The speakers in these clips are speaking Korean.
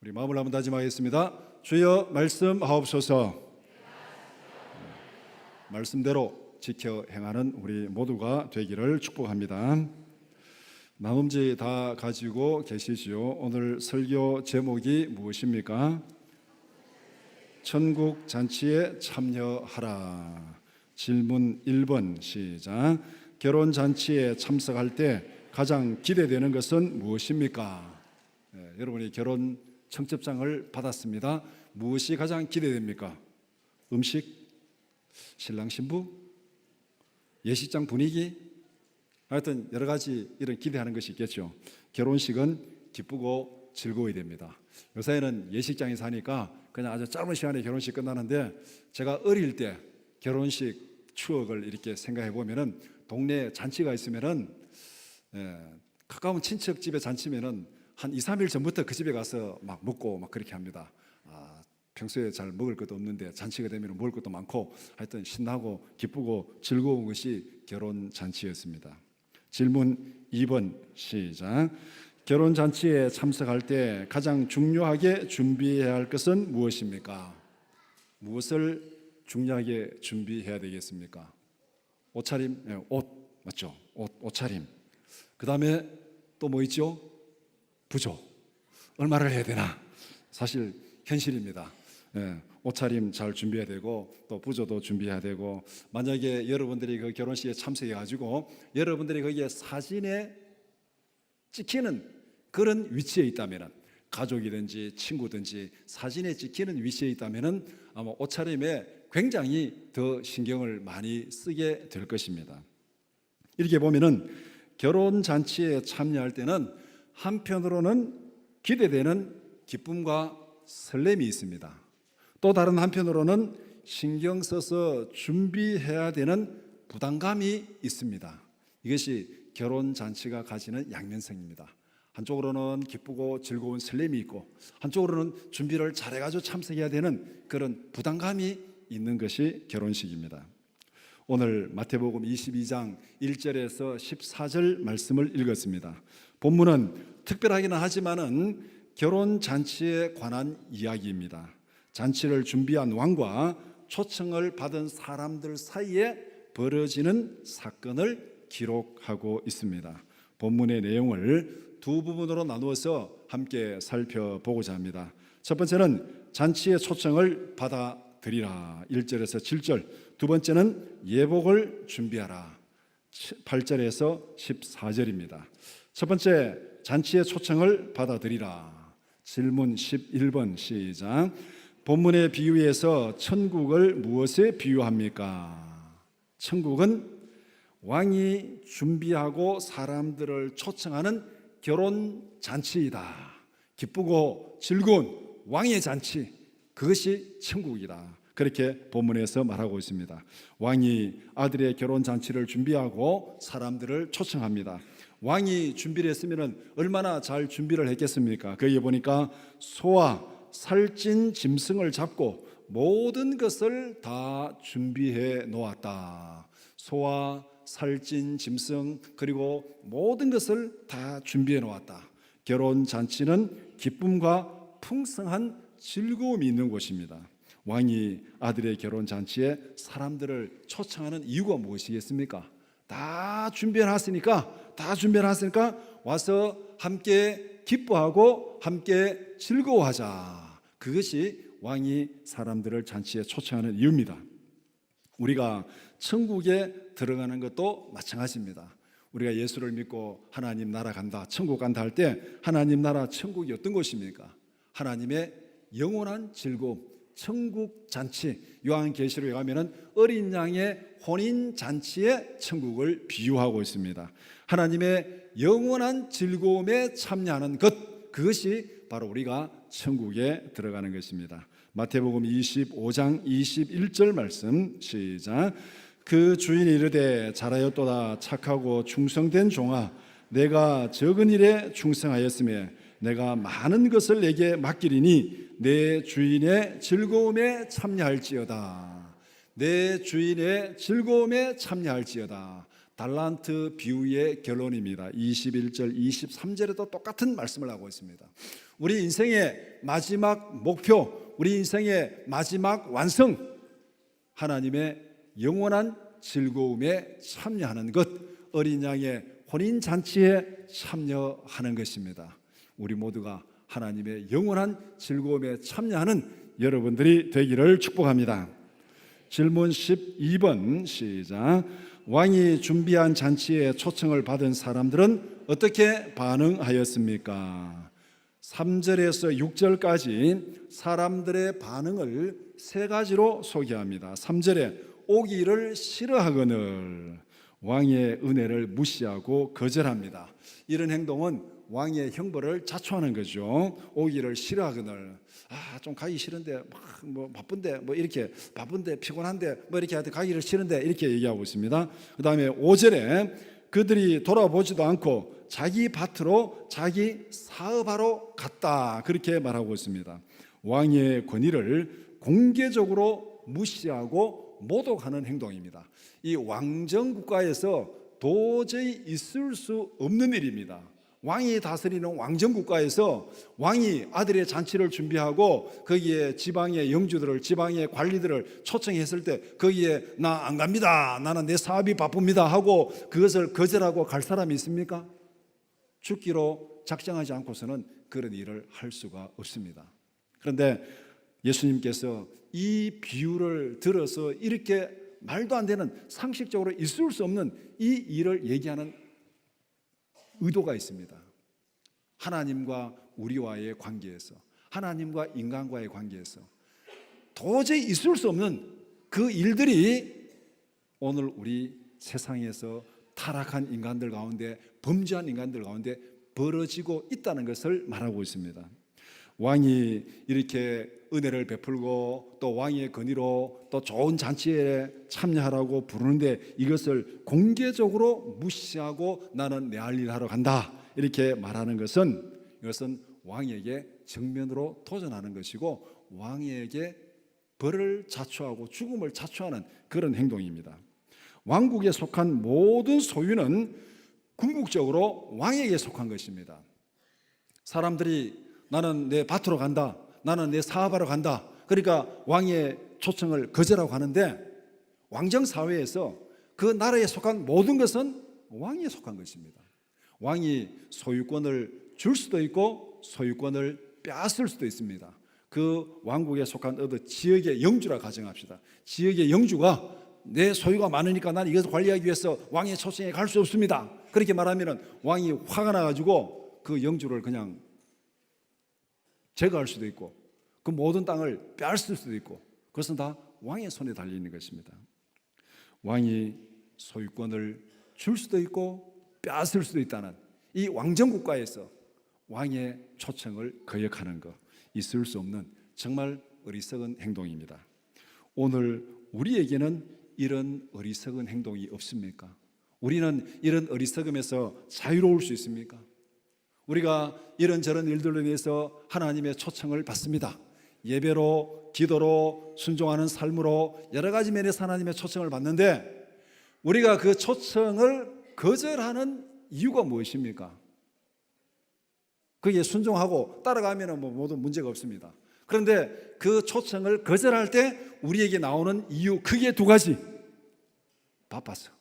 우리 마음을 한번 다짐하겠습니다. 주여 말씀하옵소서. 말씀대로 지켜 행하는 우리 모두가 되기를 축복합니다. 마음지 다 가지고 계시지요? 오늘 설교 제목이 무엇입니까? 천국 잔치에 참여하라. 질문 1번 시작. 결혼 잔치에 참석할 때 가장 기대되는 것은 무엇입니까? 여러분이 결혼 청첩장을 받았습니다. 무엇이 가장 기대됩니까? 음식? 신랑 신부? 예식장 분위기? 하여튼 여러 가지 이런 기대하는 것이 있겠죠. 결혼식은 기쁘고 즐거워야 됩니다. 요새는 예식장에서 하니까 그냥 아주 짧은 시간에 결혼식 끝나는데, 제가 어릴 때 결혼식 추억을 이렇게 생각해 보면은 동네에 잔치가 있으면은 가까운 친척 집에 잔치면은 한 2, 3일 전부터 그 집에 가서 막 먹고 막 그렇게 합니다. 평소에 잘 먹을 것도 없는데 잔치가 되면 먹을 것도 많고 하여튼 신나고 기쁘고 즐거운 것이 결혼 잔치였습니다. 질문 2번 시작. 결혼 잔치에 참석할 때 가장 중요하게 준비해야 할 것은 무엇입니까? 무엇을 중요하게 준비해야 되겠습니까? 옷차림, 옷 맞죠? 옷차림. 그 다음에 또 뭐 있죠? 부조. 얼마를 해야 되나? 사실 현실입니다. 옷차림 잘 준비해야 되고 또 부조도 준비해야 되고, 만약에 여러분들이 그 결혼식에 참석해 가지고 여러분들이 거기에 사진에 찍히는 그런 위치에 있다면, 가족이든지 친구든지 사진에 찍히는 위치에 있다면 아마 옷차림에 굉장히 더 신경을 많이 쓰게 될 것입니다. 이렇게 보면은 결혼 잔치에 참여할 때는 한편으로는 기대되는 기쁨과 설렘이 있습니다. 또 다른 한편으로는 신경 써서 준비해야 되는 부담감이 있습니다. 이것이 결혼 잔치가 가지는 양면성입니다. 한쪽으로는 기쁘고 즐거운 설렘이 있고, 한쪽으로는 준비를 잘해가지고 참석해야 되는 그런 부담감이 있는 것이 결혼식입니다. 오늘 마태복음 22장 1절에서 14절 말씀을 읽었습니다. 본문은 특별하기는 하지만은 결혼 잔치에 관한 이야기입니다. 잔치를 준비한 왕과 초청을 받은 사람들 사이에 벌어지는 사건을 기록하고 있습니다. 본문의 내용을 두 부분으로 나누어서 함께 살펴보고자 합니다. 첫 번째는 잔치의 초청을 받아들이라 1절에서 7절, 두 번째는 예복을 준비하라 8절에서 14절입니다. 첫 번째, 잔치의 초청을 받아들이라. 질문 11번 시작. 본문의 비유에서 천국을 무엇에 비유합니까? 천국은 왕이 준비하고 사람들을 초청하는 결혼 잔치이다. 기쁘고 즐거운 왕의 잔치, 그것이 천국이다. 그렇게 본문에서 말하고 있습니다. 왕이 아들의 결혼 잔치를 준비하고 사람들을 초청합니다. 왕이 준비를 했으면 얼마나 잘 준비를 했겠습니까? 거기에 보니까 소와 살찐 짐승을 잡고 모든 것을 다 준비해 놓았다. 소와 살찐 짐승, 그리고 모든 것을 다 준비해 놓았다. 결혼 잔치는 기쁨과 풍성한 즐거움이 있는 곳입니다. 왕이 아들의 결혼 잔치에 사람들을 초청하는 이유가 무엇이겠습니까? 다 준비해놨으니까 와서 함께 기뻐하고 함께 즐거워하자. 그것이 왕이 사람들을 잔치에 초청하는 이유입니다. 우리가 천국에 들어가는 것도 마찬가지입니다. 우리가 예수를 믿고 하나님 나라 간다, 천국 간다 할 때 하나님 나라 천국이 어떤 곳입니까? 하나님의 영원한 즐거움, 천국 잔치. 요한계시록에 가면은 어린 양의 혼인 잔치에 천국을 비유하고 있습니다. 하나님의 영원한 즐거움에 참여하는 것, 그것이 바로 우리가 천국에 들어가는 것입니다. 마태복음 25장 21절 말씀 시작. 그 주인이 이르되 잘하였도다 착하고 충성된 종아, 내가 적은 일에 충성하였으며 내가 많은 것을 내게 맡기리니 내 주인의 즐거움에 참여할지어다. 내 주인의 즐거움에 참여할지어다. 달란트 비유의 결론입니다. 21절, 23절에도 똑같은 말씀을 하고 있습니다. 우리 인생의 마지막 목표, 우리 인생의 마지막 완성, 하나님의 영원한 즐거움에 참여하는 것, 어린 양의 혼인잔치에 참여하는 것입니다. 우리 모두가 하나님의 영원한 즐거움에 참여하는 여러분들이 되기를 축복합니다. 질문 12번 시작. 왕이 준비한 잔치에 초청을 받은 사람들은 어떻게 반응하였습니까? 3절에서 6절까지 사람들의 반응을 세 가지로 소개합니다. 3절에 오기를 싫어하거늘 왕의 은혜를 무시하고 거절합니다. 이런 행동은 왕의 형벌을 자초하는 거죠. 오기를 싫어하거늘, 좀 가기 싫은데 뭐 바쁜데 뭐 이렇게 바쁜데 피곤한데 뭐 이렇게 하여튼 가기를 싫은데 이렇게 얘기하고 있습니다. 그 다음에 5절에 그들이 돌아보지도 않고 자기 밭으로 자기 사업하러 갔다, 그렇게 말하고 있습니다. 왕의 권위를 공개적으로 무시하고 모독하는 행동입니다. 이 왕정국가에서 도저히 있을 수 없는 일입니다. 왕이 다스리는 왕정국가에서 왕이 아들의 잔치를 준비하고 거기에 지방의 영주들을, 지방의 관리들을 초청했을 때 거기에 나 안 갑니다, 나는 내 사업이 바쁩니다 하고 그것을 거절하고 갈 사람이 있습니까? 죽기로 작정하지 않고서는 그런 일을 할 수가 없습니다. 그런데 예수님께서 이 비유를 들어서 이렇게 말도 안 되는, 상식적으로 있을 수 없는 이 일을 얘기하는 의도가 있습니다. 하나님과 우리와의 관계에서, 하나님과 인간과의 관계에서 도저히 있을 수 없는 그 일들이 오늘 우리 세상에서 타락한 인간들 가운데, 범죄한 인간들 가운데 벌어지고 있다는 것을 말하고 있습니다. 왕이 이렇게 은혜를 베풀고 또 왕의 권위로 또 좋은 잔치에 참여하라고 부르는데 이것을 공개적으로 무시하고 나는 내 할 일 하러 간다, 이렇게 말하는 것은, 이것은 왕에게 정면으로 도전하는 것이고 왕에게 벌을 자초하고 죽음을 자초하는 그런 행동입니다. 왕국에 속한 모든 소유는 궁극적으로 왕에게 속한 것입니다. 사람들이 나는 내 밭으로 간다, 나는 내 사업하러 간다, 그러니까 왕의 초청을 거절하고 하는데, 왕정사회에서 그 나라에 속한 모든 것은 왕에 속한 것입니다. 왕이 소유권을 줄 수도 있고 소유권을 빼앗을 수도 있습니다. 그 왕국에 속한 어느 지역의 영주라 가정합시다. 지역의 영주가 내 소유가 많으니까 나는 이것을 관리하기 위해서 왕의 초청에 갈 수 없습니다, 그렇게 말하면 왕이 화가 나가지고 그 영주를 그냥 제거할 수도 있고 그 모든 땅을 빼앗을 수도 있고, 그것은 다 왕의 손에 달려있는 것입니다. 왕이 소유권을 줄 수도 있고 빼앗을 수도 있다는 이 왕정국가에서 왕의 초청을 거역하는 것, 있을 수 없는 정말 어리석은 행동입니다. 오늘 우리에게는 이런 어리석은 행동이 없습니까? 우리는 이런 어리석음에서 자유로울 수 있습니까? 우리가 이런저런 일들로 인해서 하나님의 초청을 받습니다. 예배로, 기도로, 순종하는 삶으로 여러 가지 면에서 하나님의 초청을 받는데 우리가 그 초청을 거절하는 이유가 무엇입니까? 거기에 순종하고 따라가면 모두 문제가 없습니다. 그런데 그 초청을 거절할 때 우리에게 나오는 이유, 크게 두 가지. 바빠서,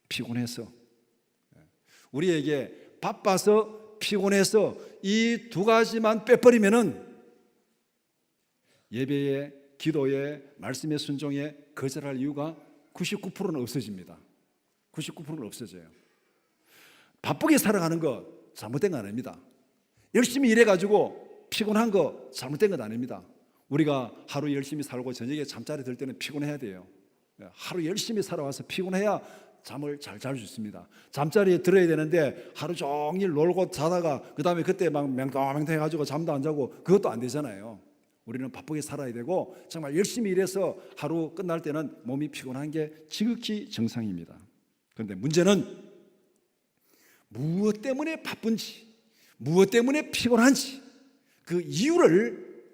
피곤해서. 우리에게 바빠서, 피곤해서 이 두 가지만 빼버리면은 예배에, 기도에, 말씀의 순종에 거절할 이유가 99%는 없어집니다. 99%는 없어져요. 바쁘게 살아가는 거 잘못된 거 아닙니다. 열심히 일해가지고 피곤한 거 잘못된 건 아닙니다. 우리가 하루 열심히 살고 저녁에 잠자리 들 때는 피곤해야 돼요. 하루 열심히 살아와서 피곤해야 잠을 잘 잘 수 있습니다. 잠자리에 들어야 되는데 하루 종일 놀고 자다가 그 다음에 그때 막 맹탕맹탕해가지고 잠도 안 자고 그것도 안 되잖아요. 우리는 바쁘게 살아야 되고 정말 열심히 일해서 하루 끝날 때는 몸이 피곤한 게 지극히 정상입니다. 그런데 문제는 무엇 때문에 바쁜지, 무엇 때문에 피곤한지 그 이유를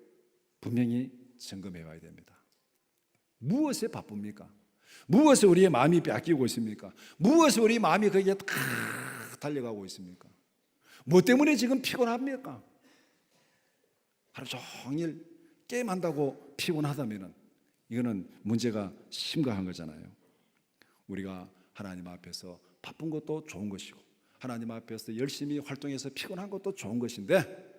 분명히 점검해 봐야 됩니다. 무엇에 바쁩니까? 무엇에 우리의 마음이 뺏기고 있습니까? 무엇에 우리 마음이 거기에 탁 달려가고 있습니까? 뭐 때문에 지금 피곤합니까? 하루 종일 게임한다고 피곤하다면 이거는 문제가 심각한 거잖아요. 우리가 하나님 앞에서 바쁜 것도 좋은 것이고 하나님 앞에서 열심히 활동해서 피곤한 것도 좋은 것인데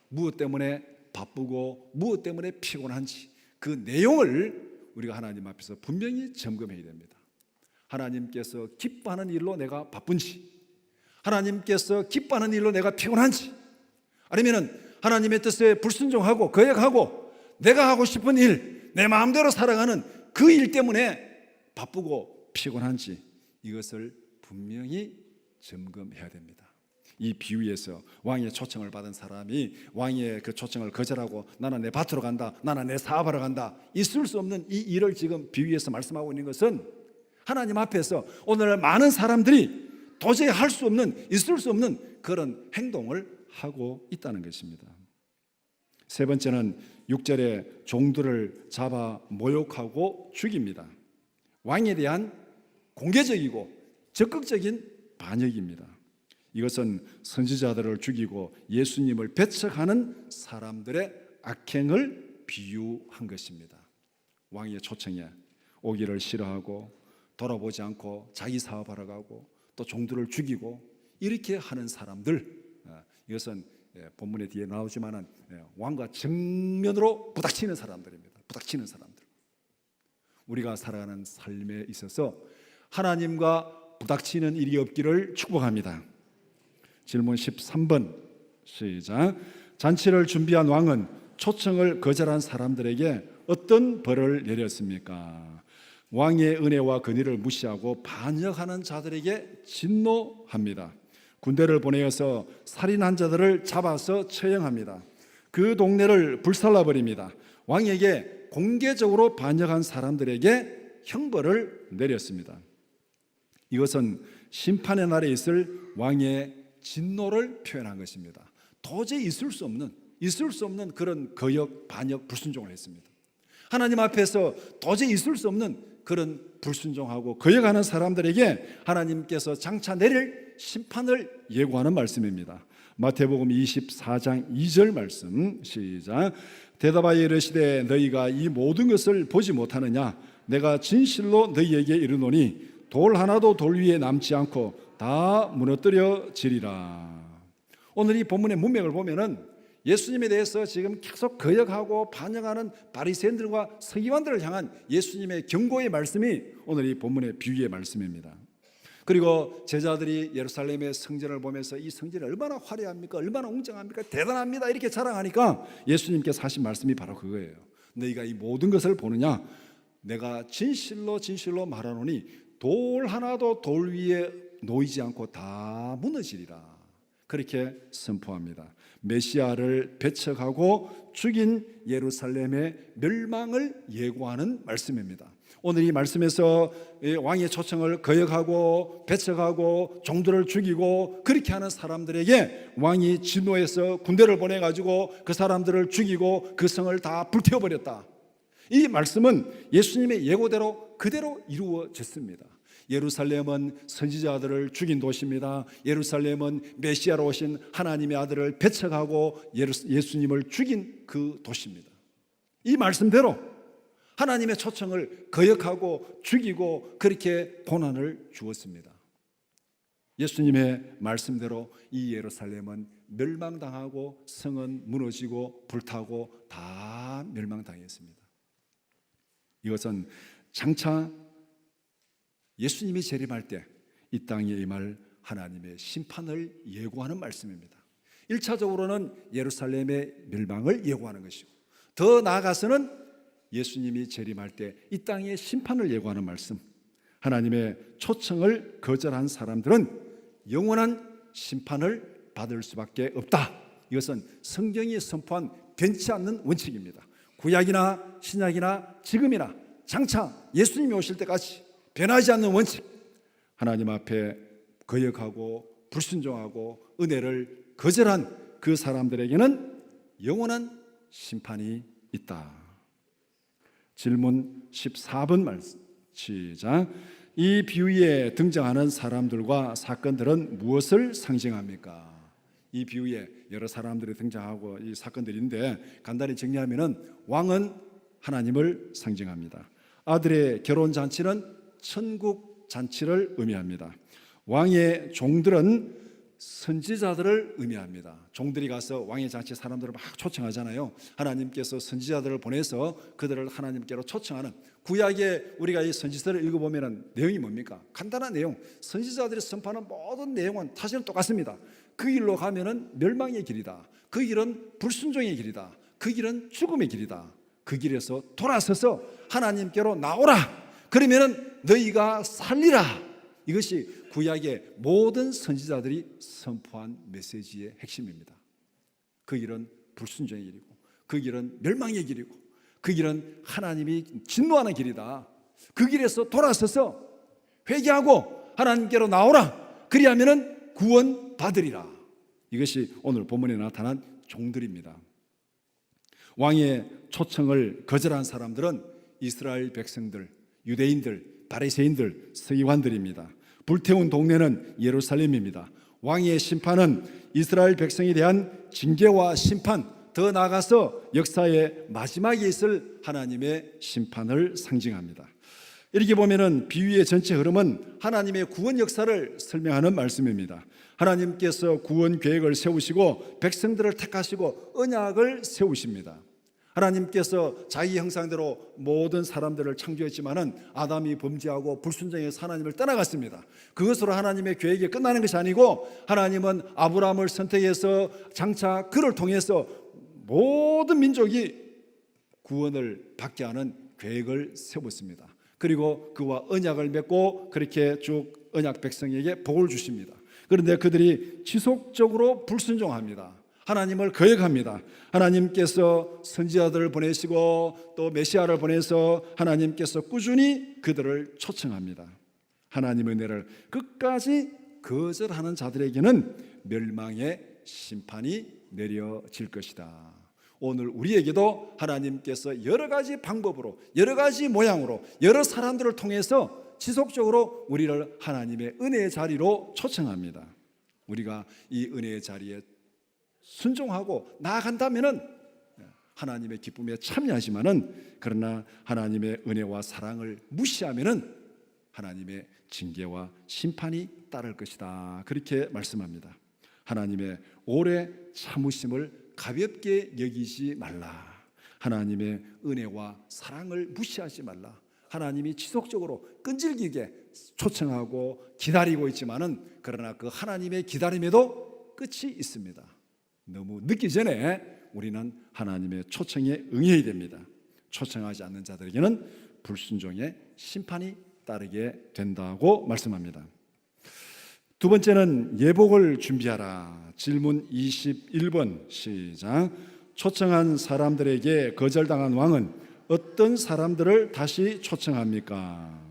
무엇 때문에 바쁘고 무엇 때문에 피곤한지 그 내용을 우리가 하나님 앞에서 분명히 점검해야 됩니다. 하나님께서 기뻐하는 일로 내가 바쁜지, 하나님께서 기뻐하는 일로 내가 피곤한지, 아니면 하나님의 뜻에 불순종하고 거역하고 내가 하고 싶은 일, 내 마음대로 살아가는 그 일 때문에 바쁘고 피곤한지 이것을 분명히 점검해야 됩니다. 이 비유에서 왕의 초청을 받은 사람이 왕의 그 초청을 거절하고 나는 내 밭으로 간다, 나는 내 사업하러 간다, 있을 수 없는 이 일을 지금 비유에서 말씀하고 있는 것은 하나님 앞에서 오늘 많은 사람들이 도저히 할 수 없는, 있을 수 없는 그런 행동을 하고 있다는 것입니다. 세 번째는 6절에 종들을 잡아 모욕하고 죽입니다. 왕에 대한 공개적이고 적극적인 반역입니다. 이것은 선지자들을 죽이고 예수님을 배척하는 사람들의 악행을 비유한 것입니다. 왕의 초청에 오기를 싫어하고 돌아보지 않고 자기 사업하러 가고 또 종들을 죽이고 이렇게 하는 사람들, 이것은 본문에 뒤에 나오지만은 왕과 정면으로 부닥치는 사람들입니다. 부닥치는 사람들. 우리가 살아가는 삶에 있어서 하나님과 부닥치는 일이 없기를 축복합니다. 질문 13번 시작. 잔치를 준비한 왕은 초청을 거절한 사람들에게 어떤 벌을 내렸습니까? 왕의 은혜와 권위를 무시하고 반역하는 자들에게 진노합니다. 군대를 보내어서 살인한 자들을 잡아서 처형합니다. 그 동네를 불살라버립니다. 왕에게 공개적으로 반역한 사람들에게 형벌을 내렸습니다. 이것은 심판의 날에 있을 왕의 진노를 표현한 것입니다. 도저히 있을 수 없는 그런 거역, 반역, 불순종을 했습니다. 하나님 앞에서 도저히 있을 수 없는 그런 불순종하고 거역하는 사람들에게 하나님께서 장차 내릴 심판을 예고하는 말씀입니다. 마태복음 24장 2절 말씀 시작. 대답하여 이르시되 너희가 이 모든 것을 보지 못하느냐? 내가 진실로 너희에게 이르노니 돌 하나도 돌 위에 남지 않고 다 무너뜨려지리라. 오늘 이 본문의 문맥을 보면은 예수님에 대해서 지금 계속 거역하고 반역하는 바리새인들과 서기관들을 향한 예수님의 경고의 말씀이 오늘 이 본문의 비유의 말씀입니다. 그리고 제자들이 예루살렘의 성전을 보면서 이 성전이 얼마나 화려합니까? 얼마나 웅장합니까? 대단합니다. 이렇게 자랑하니까 예수님께서 하신 말씀이 바로 그거예요. 너희가 이 모든 것을 보느냐? 내가 진실로 진실로 말하노니 돌 하나도 돌 위에 놓이지 않고 다 무너지리라. 그렇게 선포합니다. 메시아를 배척하고 죽인 예루살렘의 멸망을 예고하는 말씀입니다. 오늘 이 말씀에서 왕의 초청을 거역하고 배척하고 종들을 죽이고 그렇게 하는 사람들에게 왕이 진노해서 군대를 보내가지고 그 사람들을 죽이고 그 성을 다 불태워버렸다. 이 말씀은 예수님의 예고대로 그대로 이루어졌습니다. 예루살렘은 선지자들을 죽인 도시입니다. 예루살렘은 메시아로 오신 하나님의 아들을 배척하고 예수님을 죽인 그 도시입니다. 이 말씀대로 하나님의 초청을 거역하고 죽이고 그렇게 고난을 주었습니다. 예수님의 말씀대로 이 예루살렘은 멸망당하고 성은 무너지고 불타고 다 멸망당했습니다. 이것은 장차 예수님이 재림할 때 이 땅에 임할 하나님의 심판을 예고하는 말씀입니다. 1차적으로는 예루살렘의 멸망을 예고하는 것이고 더 나아가서는 예수님이 재림할 때 이 땅의 심판을 예고하는 말씀. 하나님의 초청을 거절한 사람들은 영원한 심판을 받을 수밖에 없다. 이것은 성경이 선포한 변치 않는 원칙입니다. 구약이나 신약이나 지금이나 장차 예수님이 오실 때까지 변하지 않는 원칙. 하나님 앞에 거역하고 불순종하고 은혜를 거절한 그 사람들에게는 영원한 심판이 있다. 질문 14번 말씀 시작. 이 비유에 등장하는 사람들과 사건들은 무엇을 상징합니까? 이 비유에 여러 사람들이 등장하고 이 사건들인데 간단히 정리하면은 왕은 하나님을 상징합니다. 아들의 결혼 잔치는 천국 잔치를 의미합니다. 왕의 종들은 선지자들을 의미합니다. 종들이 가서 왕의 잔치 사람들을 막 초청하잖아요. 하나님께서 선지자들을 보내서 그들을 하나님께로 초청하는, 구약에 우리가 이 선지서를 읽어보면 내용이 뭡니까? 간단한 내용. 선지자들이 선포하는 모든 내용은 사실은 똑같습니다. 그 길로 가면은 멸망의 길이다. 그 길은 불순종의 길이다. 그 길은 죽음의 길이다. 그 길에서 돌아서서 하나님께로 나오라. 그러면은 너희가 살리라. 이것이 구약의 모든 선지자들이 선포한 메시지의 핵심입니다. 그 길은 불순종의 길이고, 그 길은 멸망의 길이고, 그 길은 하나님이 진노하는 길이다. 그 길에서 돌아서서 회개하고 하나님께로 나오라. 그리하면은 구원 받으리라. 이것이 오늘 본문에 나타난 종들입니다. 왕의 초청을 거절한 사람들은 이스라엘 백성들, 유대인들, 바리새인들, 서기관들입니다. 불태운 동네는 예루살렘입니다. 왕의 심판은 이스라엘 백성에 대한 징계와 심판, 더 나아가서 역사의 마지막에 있을 하나님의 심판을 상징합니다. 이렇게 보면은 비유의 전체 흐름은 하나님의 구원 역사를 설명하는 말씀입니다. 하나님께서 구원 계획을 세우시고 백성들을 택하시고 언약을 세우십니다. 하나님께서 자기 형상대로 모든 사람들을 창조했지만은 아담이 범죄하고 불순종해서 하나님을 떠나갔습니다. 그것으로 하나님의 계획이 끝나는 것이 아니고 하나님은 아브라함을 선택해서 장차 그를 통해서 모든 민족이 구원을 받게 하는 계획을 세웠습니다. 그리고 그와 언약을 맺고 그렇게 쭉 언약 백성에게 복을 주십니다. 그런데 그들이 지속적으로 불순종합니다. 하나님을 거역합니다. 하나님께서 선지자들을 보내시고 또 메시아를 보내서 하나님께서 꾸준히 그들을 초청합니다. 하나님의 은혜를 끝까지 거절하는 자들에게는 멸망의 심판이 내려질 것이다. 오늘 우리에게도 하나님께서 여러 가지 방법으로, 여러 가지 모양으로, 여러 사람들을 통해서 지속적으로 우리를 하나님의 은혜의 자리로 초청합니다. 우리가 이 은혜의 자리에 순종하고 나아간다면은 하나님의 기쁨에 참여하지만은, 그러나 하나님의 은혜와 사랑을 무시하면은 하나님의 징계와 심판이 따를 것이다. 그렇게 말씀합니다. 하나님의 오래 참으심을 가볍게 여기지 말라. 하나님의 은혜와 사랑을 무시하지 말라. 하나님이 지속적으로 끈질기게 초청하고 기다리고 있지만은, 그러나 그 하나님의 기다림에도 끝이 있습니다. 너무 늦기 전에 우리는 하나님의 초청에 응해야 됩니다. 초청하지 않는 자들에게는 불순종의 심판이 따르게 된다고 말씀합니다. 두 번째는 예복을 준비하라. 질문 21번 시작. 초청한 사람들에게 거절당한 왕은 어떤 사람들을 다시 초청합니까?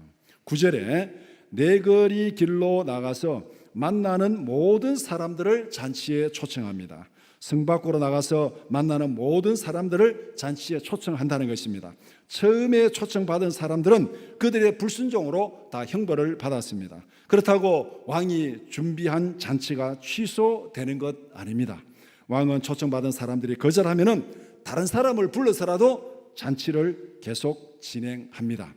9절에 네 거리 길로 나가서 만나는 모든 사람들을 잔치에 초청합니다. 성 밖으로 나가서 만나는 모든 사람들을 잔치에 초청한다는 것입니다. 처음에 초청받은 사람들은 그들의 불순종으로 다 형벌을 받았습니다. 그렇다고 왕이 준비한 잔치가 취소되는 것 아닙니다. 왕은 초청받은 사람들이 거절하면은 다른 사람을 불러서라도 잔치를 계속 진행합니다.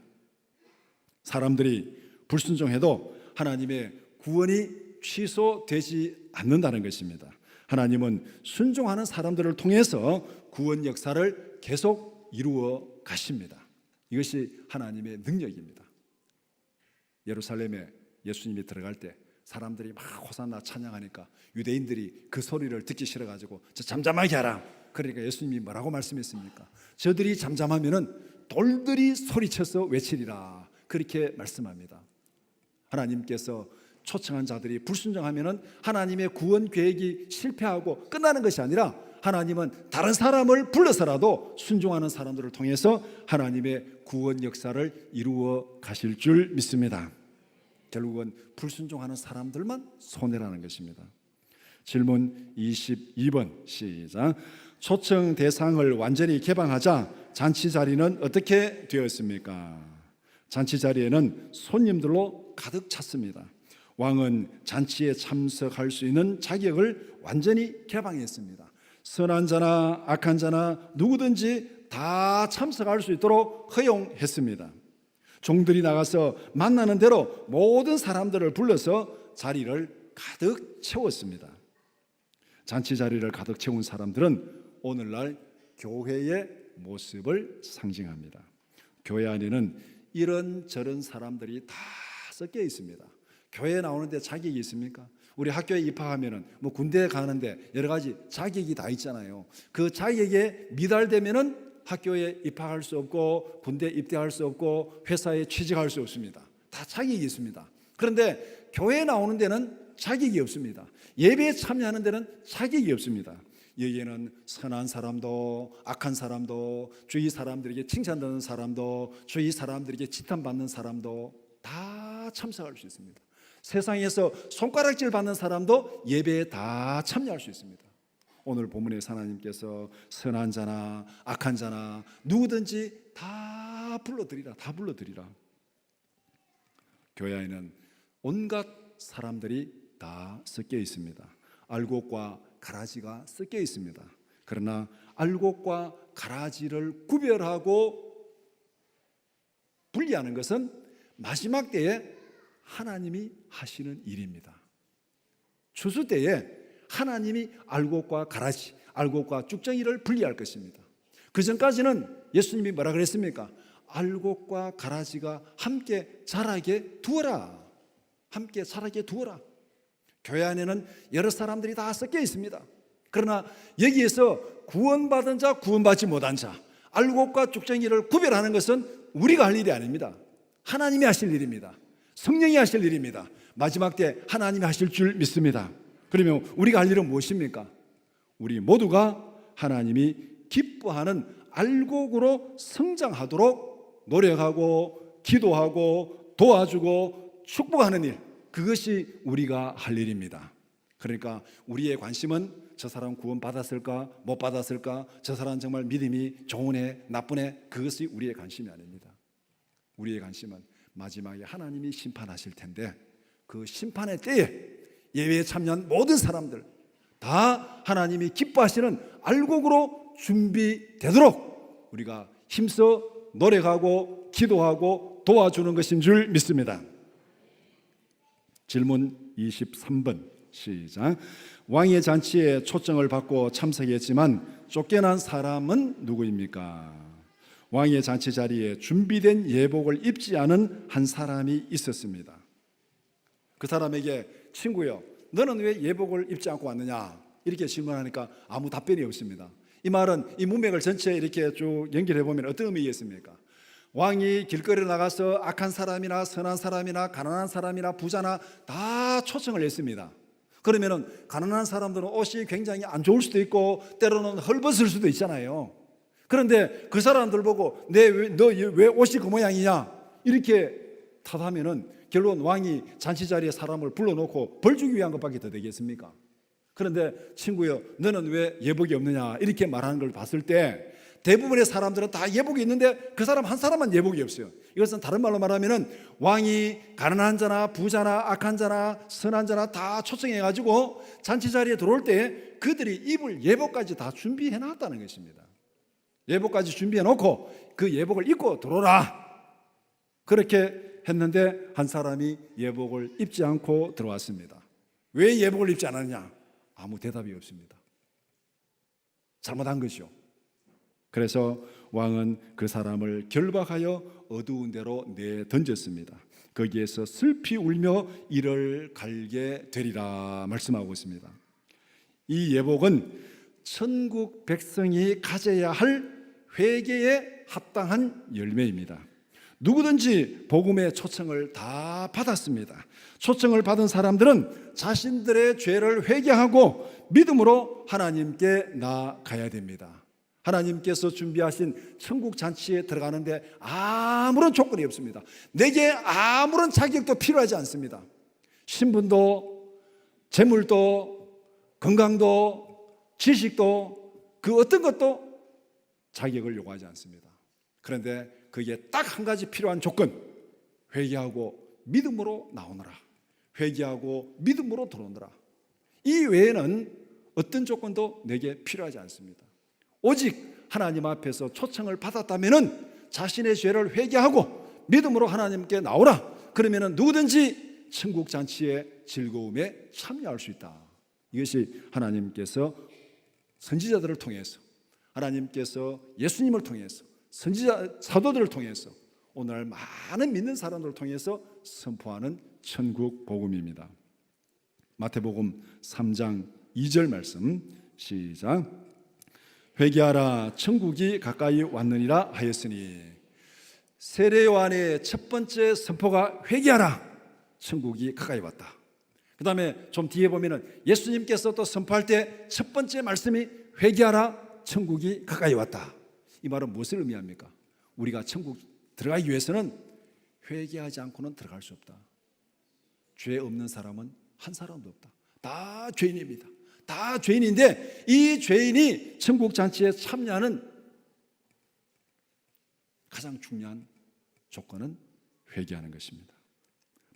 사람들이 불순종해도 하나님의 구원이 취소되지 않는다는 것입니다. 하나님은 순종하는 사람들을 통해서 구원 역사를 계속 이루어 가십니다. 이것이 하나님의 능력입니다. 예루살렘에 예수님이 들어갈 때 사람들이 막 호산나 찬양하니까 유대인들이 그 소리를 듣기 싫어가지고 저 잠잠하게 하라. 그러니까 예수님이 뭐라고 말씀했습니까? 저들이 잠잠하면은 돌들이 소리쳐서 외치리라. 그렇게 말씀합니다. 하나님께서 초청한 자들이 불순종하면은 하나님의 구원 계획이 실패하고 끝나는 것이 아니라 하나님은 다른 사람을 불러서라도 순종하는 사람들을 통해서 하나님의 구원 역사를 이루어 가실 줄 믿습니다. 결국은 불순종하는 사람들만 손해라는 것입니다. 질문 22번 시작. 초청 대상을 완전히 개방하자 잔치 자리는 어떻게 되었습니까? 잔치 자리에는 손님들로 가득 찼습니다. 왕은 잔치에 참석할 수 있는 자격을 완전히 개방했습니다. 선한 자나 악한 자나 누구든지 다 참석할 수 있도록 허용했습니다. 종들이 나가서 만나는 대로 모든 사람들을 불러서 자리를 가득 채웠습니다. 잔치 자리를 가득 채운 사람들은 오늘날 교회의 모습을 상징합니다. 교회 안에는 이런저런 사람들이 다 섞여 있습니다. 교회에 나오는데 자격이 있습니까? 우리 학교에 입학하면은 뭐 군대에 가는데 여러 가지 자격이 다 있잖아요. 그 자격에 미달되면은 학교에 입학할 수 없고 군대에 입대할 수 없고 회사에 취직할 수 없습니다. 다 자격이 있습니다. 그런데 교회에 나오는 데는 자격이 없습니다. 예배에 참여하는 데는 자격이 없습니다. 여기에는 선한 사람도 악한 사람도 주위 사람들에게 칭찬받는 사람도 주위 사람들에게 지탄받는 사람도 다 참석할 수 있습니다. 세상에서 손가락질 받는 사람도 예배에 다 참여할 수 있습니다. 오늘 본문에서 하나님께서 선한 자나 악한 자나 누구든지 다 불러드리라, 다 불러드리라. 교회 안에는 온갖 사람들이 다 섞여 있습니다. 알곡과 가라지가 섞여 있습니다. 그러나 알곡과 가라지를 구별하고 분리하는 것은 마지막 때에 하나님이 하시는 일입니다. 추수 때에 하나님이 알곡과 가라지, 알곡과 쭉정이를 분리할 것입니다. 그 전까지는 예수님이 뭐라 그랬습니까? 알곡과 가라지가 함께 자라게 두어라. 함께 자라게 두어라. 교회 안에는 여러 사람들이 다 섞여 있습니다. 그러나 여기에서 구원받은 자, 구원받지 못한 자, 알곡과 쭉정이를 구별하는 것은 우리가 할 일이 아닙니다. 하나님이 하실 일입니다. 성령이 하실 일입니다. 마지막 때 하나님이 하실 줄 믿습니다. 그러면 우리가 할 일은 무엇입니까? 우리 모두가 하나님이 기뻐하는 알곡으로 성장하도록 노력하고 기도하고 도와주고 축복하는 일, 그것이 우리가 할 일입니다. 그러니까 우리의 관심은 저 사람 구원 받았을까 못 받았을까, 저 사람 정말 믿음이 좋은 애 나쁜 애, 그것이 우리의 관심이 아닙니다. 우리의 관심은 마지막에 하나님이 심판하실 텐데 그 심판의 때에 예배에 참여한 모든 사람들 다 하나님이 기뻐하시는 알곡으로 준비되도록 우리가 힘써 노력하고 기도하고 도와주는 것인 줄 믿습니다. 질문 23번 시작. 왕의 잔치에 초청을 받고 참석했지만 쫓겨난 사람은 누구입니까? 왕의 잔치 자리에 준비된 예복을 입지 않은 한 사람이 있었습니다. 그 사람에게 친구요, 너는 왜 예복을 입지 않고 왔느냐? 이렇게 질문하니까 아무 답변이 없습니다. 이 말은 이 문맥을 전체 이렇게 쭉 연결해 보면 어떤 의미겠습니까? 왕이 길거리에 나가서 악한 사람이나 선한 사람이나 가난한 사람이나 부자나 다 초청을 했습니다. 그러면은 가난한 사람들은 옷이 굉장히 안 좋을 수도 있고 때로는 헐벗을 수도 있잖아요. 그런데 그 사람들 보고 너 왜 옷이 그 모양이냐 이렇게 탓하면은 결국은 왕이 잔치 자리에 사람을 불러놓고 벌 주기 위한 것밖에 더 되겠습니까? 그런데 친구여, 너는 왜 예복이 없느냐 이렇게 말하는 걸 봤을 때 대부분의 사람들은 다 예복이 있는데 그 사람 한 사람만 예복이 없어요. 이것은 다른 말로 말하면은 왕이 가난한 자나 부자나 악한 자나 선한 자나 다 초청해가지고 잔치 자리에 들어올 때 그들이 입을 예복까지 다 준비해 놨다는 것입니다. 예복까지 준비해 놓고 그 예복을 입고 들어오라 그렇게 했는데 한 사람이 예복을 입지 않고 들어왔습니다. 왜 예복을 입지 않았냐? 아무 대답이 없습니다. 잘못한 것이요. 그래서 왕은 그 사람을 결박하여 어두운 데로 내던졌습니다. 거기에서 슬피 울며 이를 갈게 되리라 말씀하고 있습니다. 이 예복은 천국 백성이 가져야 할 회개에 합당한 열매입니다. 누구든지 복음의 초청을 다 받았습니다. 초청을 받은 사람들은 자신들의 죄를 회개하고 믿음으로 하나님께 나아가야 됩니다. 하나님께서 준비하신 천국 잔치에 들어가는데 아무런 조건이 없습니다. 내게 아무런 자격도 필요하지 않습니다. 신분도 재물도 건강도 지식도 그 어떤 것도 자격을 요구하지 않습니다. 그런데 거기에 딱 한 가지 필요한 조건, 회개하고 믿음으로 나오너라. 회개하고 믿음으로 들어오너라. 이 외에는 어떤 조건도 내게 필요하지 않습니다. 오직 하나님 앞에서 초청을 받았다면 자신의 죄를 회개하고 믿음으로 하나님께 나오라. 그러면 누구든지 천국 잔치의 즐거움에 참여할 수 있다. 이것이 하나님께서 선지자들을 통해서, 하나님께서 예수님을 통해서, 선지자 사도들을 통해서, 오늘 많은 믿는 사람들을 통해서 선포하는 천국 복음입니다. 마태복음 3장 2절 말씀 시작. 회개하라 천국이 가까이 왔느니라 하였으니. 세례 요한의 첫 번째 선포가 회개하라 천국이 가까이 왔다. 그 다음에 좀 뒤에 보면은 예수님께서 또 선포할 때 첫 번째 말씀이 회개하라 천국이 가까이 왔다. 이 말은 무엇을 의미합니까? 우리가 천국 들어가기 위해서는 회개하지 않고는 들어갈 수 없다. 죄 없는 사람은 한 사람도 없다. 다 죄인입니다. 다 죄인인데 이 죄인이 천국 잔치에 참여하는 가장 중요한 조건은 회개하는 것입니다.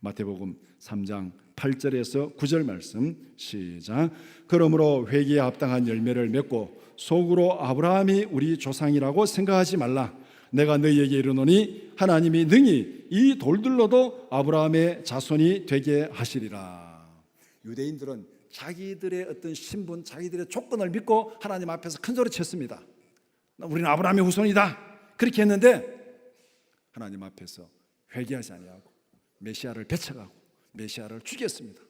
마태복음 3장 8절에서 9절 말씀 시작. 그러므로 회개에 합당한 열매를 맺고 속으로 아브라함이 우리 조상이라고 생각하지 말라. 내가 너희에게 이르노니 하나님이 능히 이 돌들로도 아브라함의 자손이 되게 하시리라. 유대인들은 자기들의 어떤 신분, 자기들의 조건을 믿고 하나님 앞에서 큰 소리 쳤습니다. 우리는 아브라함의 후손이다. 그렇게 했는데 하나님 앞에서 회개하지 아니하고 메시아를 배척하고 메시아를 죽였습니다.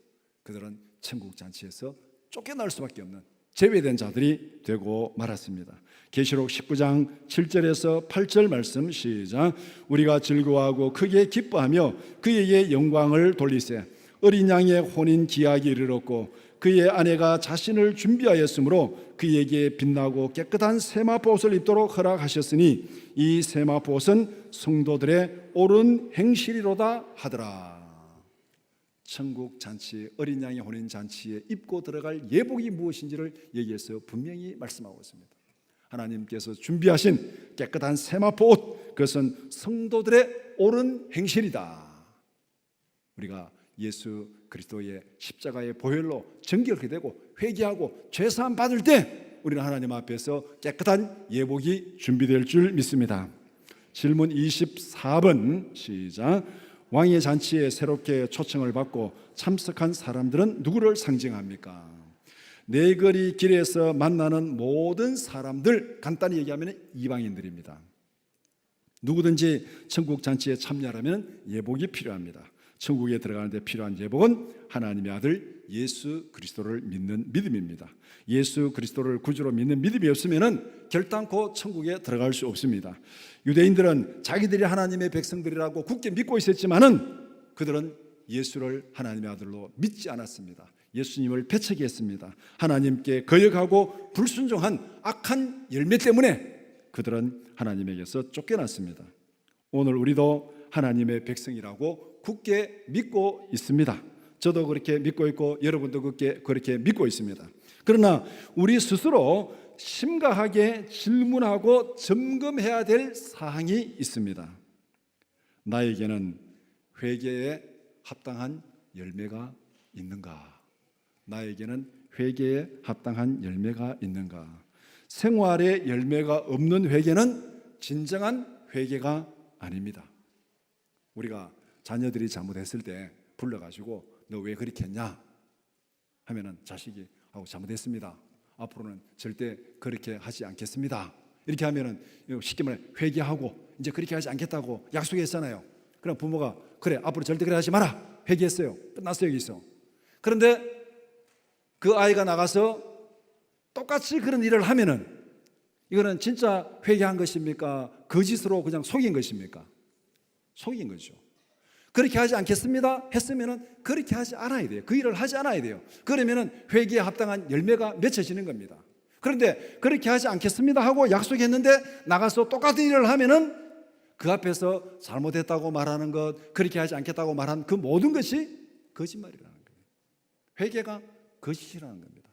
그들은 천국 잔치에서 쫓겨날 수밖에 없는 제외된 자들이 되고 말았습니다. 계시록 19장 7절에서 8절 말씀 시작. 우리가 즐거워하고 크게 기뻐하며 그에게 영광을 돌리세. 어린 양의 혼인 기약이 이르렀고 그의 아내가 자신을 준비하였으므로 그에게 빛나고 깨끗한 세마포 옷을 입도록 허락하셨으니 이 세마포 옷은 성도들의 옳은 행실이로다 하더라. 천국 잔치, 어린 양의 혼인 잔치에 입고 들어갈 예복이 무엇인지를 여기에서 분명히 말씀하고 있습니다. 하나님께서 준비하신 깨끗한 세마포 옷, 그것은 성도들의 옳은 행실이다. 우리가 예수 그리스도의 십자가의 보혈로 정결케 되고 회개하고 죄사함 받을 때 우리는 하나님 앞에서 깨끗한 예복이 준비될 줄 믿습니다. 질문 24번 시작. 왕의 잔치에 새롭게 초청을 받고 참석한 사람들은 누구를 상징합니까? 네거리 길에서 만나는 모든 사람들, 간단히 얘기하면 이방인들입니다. 누구든지 천국 잔치에 참여하려면 예복이 필요합니다. 천국에 들어가는데 필요한 예복은 하나님의 아들 예수 그리스도를 믿는 믿음입니다. 예수 그리스도를 구주로 믿는 믿음이 없으면 결단코 천국에 들어갈 수 없습니다. 유대인들은 자기들이 하나님의 백성들이라고 굳게 믿고 있었지만은 그들은 예수를 하나님의 아들로 믿지 않았습니다. 예수님을 배척했습니다. 하나님께 거역하고 불순종한 악한 열매 때문에 그들은 하나님에게서 쫓겨났습니다. 오늘 우리도 하나님의 백성이라고 굳게 믿고 있습니다. 저도 그렇게 믿고 있고 여러분도 그렇게 믿고 있습니다. 그러나 우리 스스로 심각하게 질문하고 점검해야 될 사항이 있습니다. 나에게는 회개에 합당한 열매가 있는가? 나에게는 회개에 합당한 열매가 있는가? 생활에 열매가 없는 회개는 진정한 회개가 아닙니다. 우리가 자녀들이 잘못했을 때 불러가지고 너 왜 그렇게 했냐 하면은 자식이 잘못했습니다. 앞으로는 절대 그렇게 하지 않겠습니다. 이렇게 하면은 쉽게 말해 회개하고 이제 그렇게 하지 않겠다고 약속했잖아요. 그럼 부모가 그래 앞으로 절대 그래 하지 마라 회개했어요. 끝났어요. 여기서. 그런데 그 아이가 나가서 똑같이 그런 일을 하면은 이거는 진짜 회개한 것입니까? 거짓으로 그냥 속인 것입니까? 속인 거죠. 그렇게 하지 않겠습니다 했으면은 그렇게 하지 않아야 돼요. 그 일을 하지 않아야 돼요. 그러면은 회개에 합당한 열매가 맺혀지는 겁니다. 그런데 그렇게 하지 않겠습니다 하고 약속했는데 나가서 똑같은 일을 하면은 그 앞에서 잘못했다고 말하는 것, 그렇게 하지 않겠다고 말한 그 모든 것이 거짓말이라는 거예요. 회개가 거짓이라는 겁니다.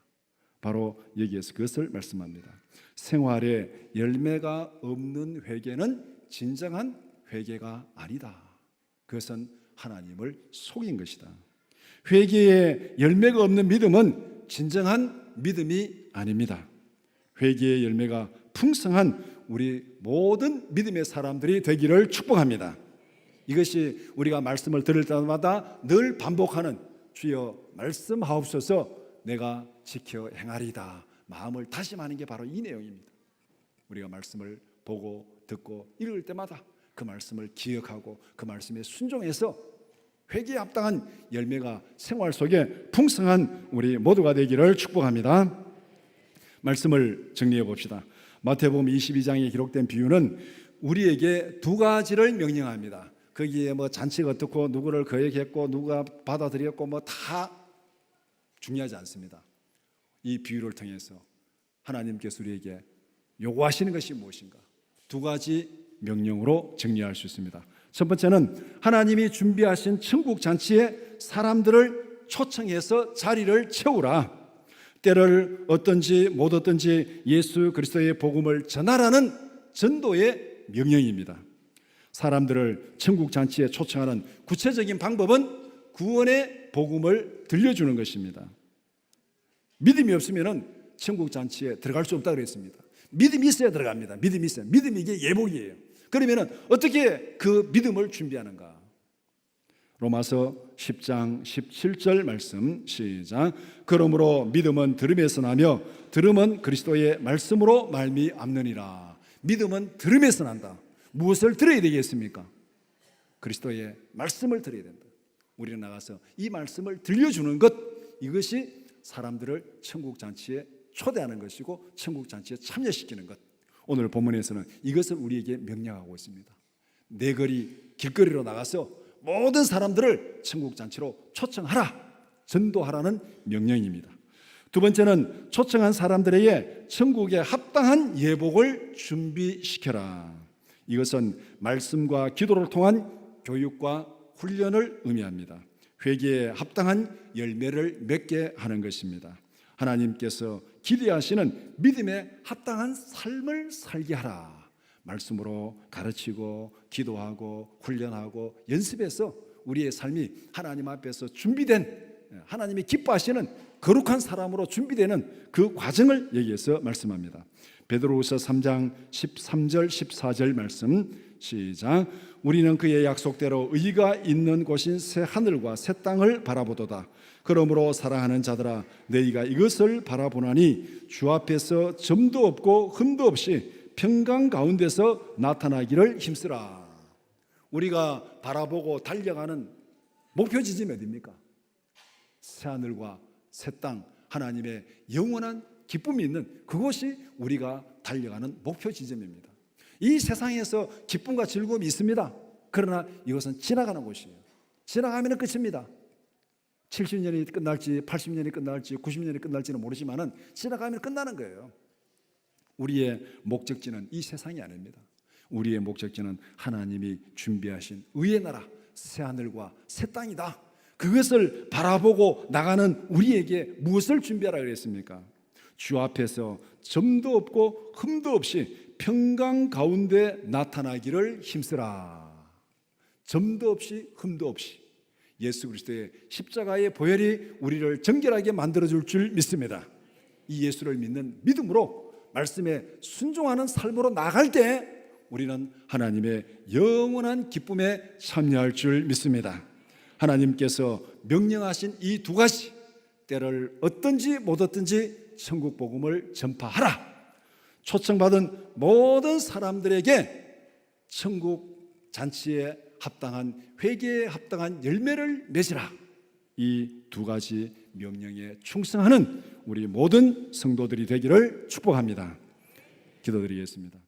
바로 여기에서 그것을 말씀합니다. 생활에 열매가 없는 회개는 진정한 회개가 아니다. 그것은 하나님을 속인 것이다. 회개의 열매가 없는 믿음은 진정한 믿음이 아닙니다. 회개의 열매가 풍성한 우리 모든 믿음의 사람들이 되기를 축복합니다. 이것이 우리가 말씀을 들을 때마다 늘 반복하는 주여 말씀하옵소서 내가 지켜 행하리이다 마음을 다짐하는 게 바로 이 내용입니다. 우리가 말씀을 보고 듣고 읽을 때마다 그 말씀을 기억하고 그 말씀에 순종해서 회개에 합당한 열매가 생활 속에 풍성한 우리 모두가 되기를 축복합니다. 말씀을 정리해 봅시다. 마태복음 22장에 기록된 비유는 우리에게 두 가지를 명령합니다. 거기에 뭐 잔치가 어떻고 누구를 거역했고 누가 받아들였고 뭐 다 중요하지 않습니다. 이 비유를 통해서 하나님께서 우리에게 요구하시는 것이 무엇인가? 두 가지 명령으로 정리할 수 있습니다. 첫 번째는 하나님이 준비하신 천국 잔치에 사람들을 초청해서 자리를 채우라. 때를 얻든지 못 얻든지 예수 그리스도의 복음을 전하라는 전도의 명령입니다. 사람들을 천국 잔치에 초청하는 구체적인 방법은 구원의 복음을 들려주는 것입니다. 믿음이 없으면 천국 잔치에 들어갈 수 없다고 그랬습니다. 믿음이 있어야 들어갑니다. 믿음이 있어야. 믿음이 이게 예복이에요. 그러면 어떻게 그 믿음을 준비하는가? 로마서 10장 17절 말씀 시작. 그러므로 믿음은 들음에서 나며 들음은 그리스도의 말씀으로 말미암느니라. 믿음은 들음에서 난다. 무엇을 들어야 되겠습니까? 그리스도의 말씀을 들어야 된다. 우리는 나가서 이 말씀을 들려주는 것, 이것이 사람들을 천국 잔치에 초대하는 것이고 천국 잔치에 참여시키는 것. 오늘 본문에서는 이것을 우리에게 명령하고 있습니다. 내 거리 길거리로 나가서 모든 사람들을 천국 잔치로 초청하라, 전도하라는 명령입니다. 두 번째는 초청한 사람들에게 천국에 합당한 예복을 준비시켜라. 이것은 말씀과 기도를 통한 교육과 훈련을 의미합니다. 회개에 합당한 열매를 맺게 하는 것입니다. 하나님께서 기대하시는 믿음에 합당한 삶을 살게 하라. 말씀으로 가르치고 기도하고 훈련하고 연습해서 우리의 삶이 하나님 앞에서 준비된, 하나님이 기뻐하시는 거룩한 사람으로 준비되는 그 과정을 여기에서 말씀합니다. 베드로후서 3장 13절 14절 말씀 시작. 우리는 그의 약속대로 의가 있는 곳인 새 하늘과 새 땅을 바라보도다. 그러므로 사랑하는 자들아 너희가 이것을 바라보나니 주 앞에서 점도 없고 흠도 없이 평강 가운데서 나타나기를 힘쓰라. 우리가 바라보고 달려가는 목표 지점이 어디입니까? 새 하늘과 새 땅, 하나님의 영원한 기쁨이 있는 그곳이 우리가 달려가는 목표 지점입니다. 이 세상에서 기쁨과 즐거움이 있습니다. 그러나 이것은 지나가는 곳이에요. 지나가면 끝입니다. 70년이 끝날지 80년이 끝날지 90년이 끝날지는 모르지만 지나가면 끝나는 거예요. 우리의 목적지는 이 세상이 아닙니다. 우리의 목적지는 하나님이 준비하신 의의 나라, 새 하늘과 새 땅이다. 그것을 바라보고 나가는 우리에게 무엇을 준비하라 그랬습니까? 주 앞에서 점도 없고 흠도 없이 평강 가운데 나타나기를 힘쓰라. 점도 없이 흠도 없이 예수 그리스도의 십자가의 보혈이 우리를 정결하게 만들어줄 줄 믿습니다. 이 예수를 믿는 믿음으로 말씀에 순종하는 삶으로 나갈 때 우리는 하나님의 영원한 기쁨에 참여할 줄 믿습니다. 하나님께서 명령하신 이 두 가지, 때를 얻든지 못 얻든지 천국 복음을 전파하라. 초청받은 모든 사람들에게 천국 잔치에 합당한, 회개에 합당한 열매를 맺으라. 이 두 가지 명령에 충성하는 우리 모든 성도들이 되기를 축복합니다. 기도드리겠습니다.